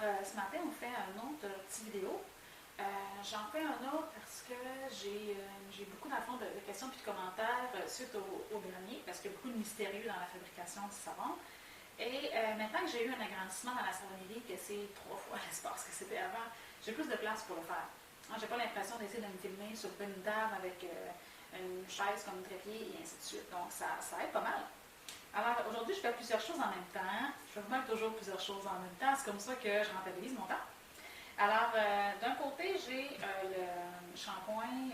Ce matin, on fait un autre petit vidéo. J'en fais un autre parce que j'ai beaucoup dans le fond de questions et de commentaires suite au dernier, parce qu'il y a beaucoup de mystérieux dans la fabrication du savon. Et maintenant que j'ai eu un agrandissement dans la savonnerie, que c'est 3 fois l'espace que c'était avant, j'ai plus de place pour le faire. J'ai pas l'impression d'essayer de me filmer sur une table avec une chaise comme trépied et ainsi de suite. Donc ça aide pas mal. Alors aujourd'hui, je fais plusieurs choses en même temps. Je fais même toujours plusieurs choses en même temps. C'est comme ça que je rentabilise mon temps. Alors, d'un côté, j'ai le shampoing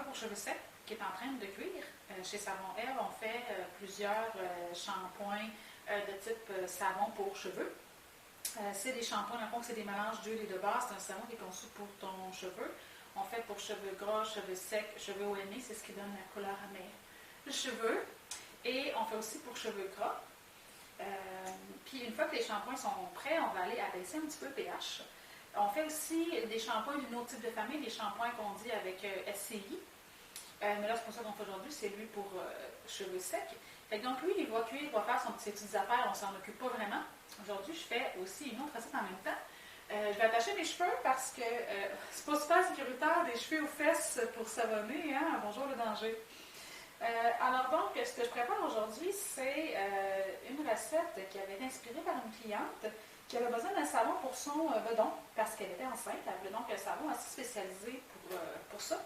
pour cheveux secs qui est en train de cuire. Chez Savon Eve, on fait plusieurs shampoings de type savon pour cheveux. C'est des shampoings, dans le fond, c'est des mélanges d'huile et de base. C'est un savon qui est conçu pour ton cheveu. On fait pour cheveux gras, cheveux secs, cheveux ONE, c'est ce qui donne la couleur à mes cheveux. Et on fait aussi pour cheveux gras. Puis une fois que les shampoings sont prêts, on va aller abaisser un petit peu le pH. On fait aussi des shampoings d'une autre type de famille, des shampoings qu'on dit avec SCI. Mais là, c'est pas ça qu'on fait aujourd'hui, c'est lui pour cheveux secs. Fait que donc lui, il va cuire, il va faire ses petites affaires, on s'en occupe pas vraiment. Aujourd'hui, je fais aussi une autre recette en même temps. Je vais attacher mes cheveux parce que c'est pas super sécuritaire des cheveux aux fesses pour savonner, hein? Bonjour le danger. Alors donc, ce que je prépare aujourd'hui, c'est une recette qui avait été inspirée par une cliente qui avait besoin d'un savon pour son bedon parce qu'elle était enceinte. Elle voulait donc un savon assez spécialisé pour ça.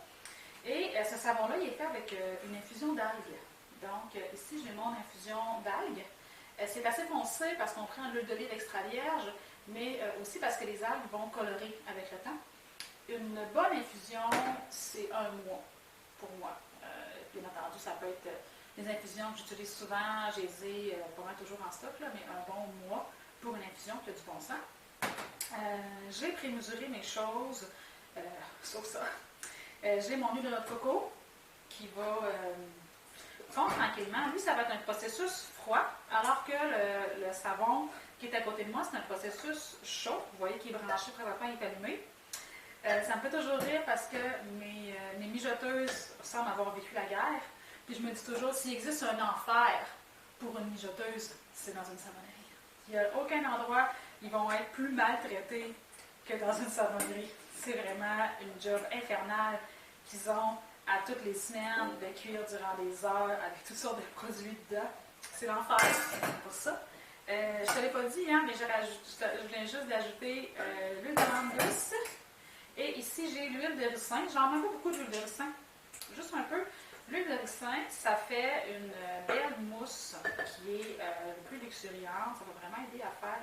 Et ce savon-là, il est fait avec une infusion d'algues. Donc ici, j'ai mon infusion d'algues. C'est assez foncé parce qu'on prend l'huile d'olive extra vierge, mais aussi parce que les algues vont colorer avec le temps. Une bonne infusion, c'est 1 mois pour moi. Bien entendu, ça peut être des infusions que j'utilise souvent, je les ai pas mal toujours en stock, là, mais un bon mois pour une infusion qui a du bon sens. J'ai prémesuré mes choses, sauf ça. J'ai mon huile de noix de coco qui va fondre tranquillement. Lui, ça va être un processus froid, alors que le savon qui est à côté de moi, c'est un processus chaud. Vous voyez qu'il est branché, présentement, il est allumé. Ça me fait toujours rire parce que mes mijoteuses semblent avoir vécu la guerre. Puis je me dis toujours, s'il existe un enfer pour une mijoteuse, c'est dans une savonnerie. Il n'y a aucun endroit où ils vont être plus maltraités que dans une savonnerie. C'est vraiment une job infernale qu'ils ont à toutes les semaines de cuire durant des heures avec toutes sortes de produits dedans. C'est l'enfer pour ça. Je ne te l'ai pas dit, hein, mais je viens juste d'ajouter l'huile d'amande douce. Et ici, j'ai l'huile de ricin. J'en mets pas beaucoup d'huile de ricin, juste un peu. L'huile de ricin, ça fait une belle mousse qui est plus luxuriante. Ça va vraiment aider à faire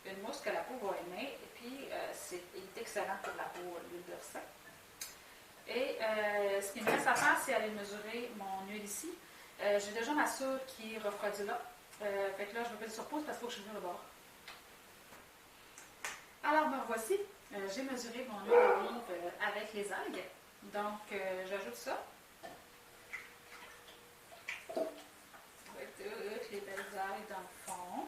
une mousse que la peau va aimer. Et puis, il est excellent pour la peau, l'huile de ricin. Et ce qu'il me reste à faire, c'est aller mesurer mon huile ici. J'ai déjà ma soude qui est refroidie là. Fait que là, je vais mettre sur pause parce qu'il faut que je vire le bord. Alors, me voici. J'ai mesuré mon huile d'olive avec les algues. Donc, j'ajoute ça. Avec toutes les belles algues dans le fond.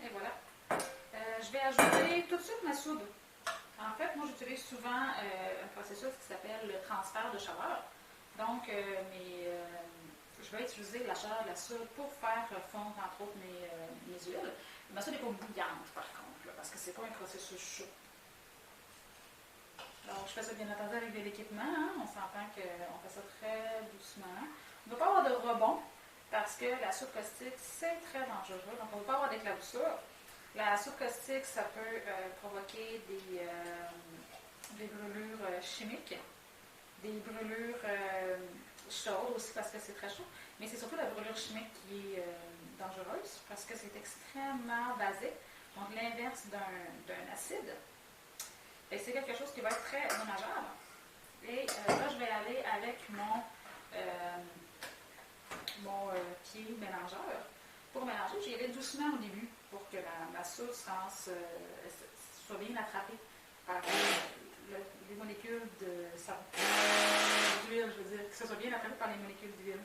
Et voilà. Je vais ajouter tout de suite ma soude. En fait, moi, j'utilise souvent un processus qui s'appelle le transfert de chaleur. Donc, je vais utiliser la chaleur de la soude pour faire fondre, entre autres, mes huiles. Ma soude n'est pas bouillante, par contre, là, parce que ce n'est pas un processus chaud. Donc, je fais ça, bien entendu, avec de l'équipement. Hein. On s'entend qu'on fait ça très doucement. On ne va pas avoir de rebond, parce que la soude caustique, c'est très dangereux. Donc, on ne va pas avoir d'éclaboussure. La soude caustique, ça peut provoquer des brûlures chimiques, des brûlures chaudes aussi parce que c'est très chaud, mais c'est surtout la brûlure chimique qui est dangereuse parce que c'est extrêmement basique, donc l'inverse d'un acide. Et c'est quelque chose qui va être très dommageable. Et là, je vais aller avec mon pied mélangeur. Pour mélanger, j'y vais doucement au début pour que ma soude soit bien attrapée par les molécules d'huile, je veux dire, que ça soit bien attrapé par les molécules d'huile.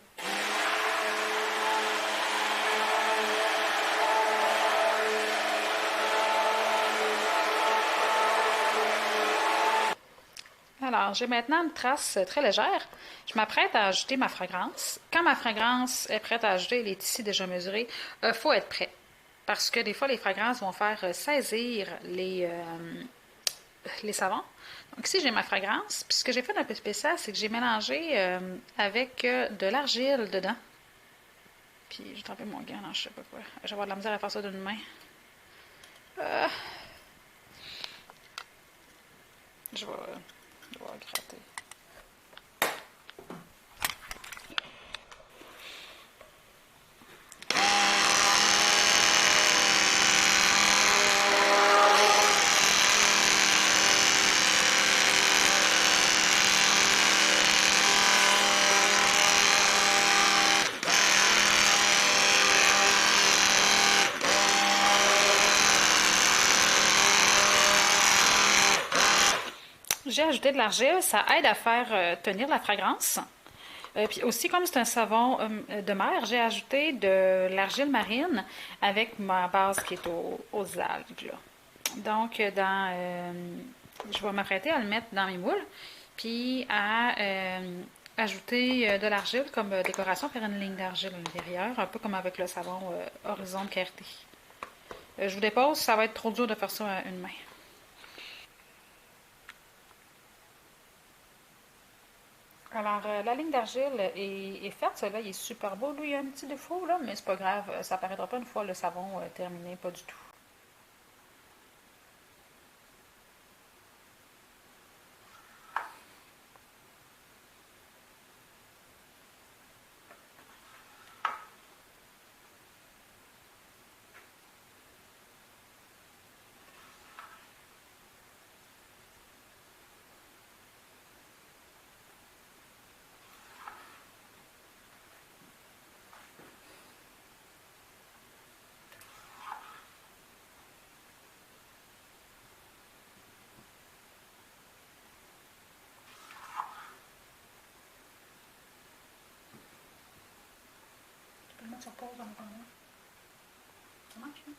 Alors, j'ai maintenant une trace très légère. Je m'apprête à ajouter ma fragrance. Quand ma fragrance est prête à ajouter, elle est ici déjà mesurée, il faut être prêt. Parce que des fois, les fragrances vont faire saisir les savons. Donc ici, j'ai ma fragrance. Puis ce que j'ai fait d'un peu spécial, c'est que j'ai mélangé avec de l'argile dedans. Puis j'ai trempé mon gant, non, je sais pas quoi. Je vais avoir de la misère à faire ça d'une main. Euh, je vais gratter. J'ai ajouté de l'argile, ça aide à faire tenir la fragrance. Puis aussi, comme c'est un savon de mer, j'ai ajouté de l'argile marine avec ma base qui est aux algues. Là. Donc, je vais m'apprêter à le mettre dans mes moules, puis à ajouter de l'argile comme décoration, faire une ligne d'argile à l'intérieur, un peu comme avec le savon Horizon Clarté. Je vous dépose, ça va être trop dur de faire ça à une main. Alors, la ligne d'argile est faite. Celui-là, il est super beau. Lui, il y a un petit défaut, là, mais c'est pas grave. Ça apparaîtra pas une fois le savon terminé, pas du tout. Tu peux le mettre sur pause en attendant. Ça marche, hein?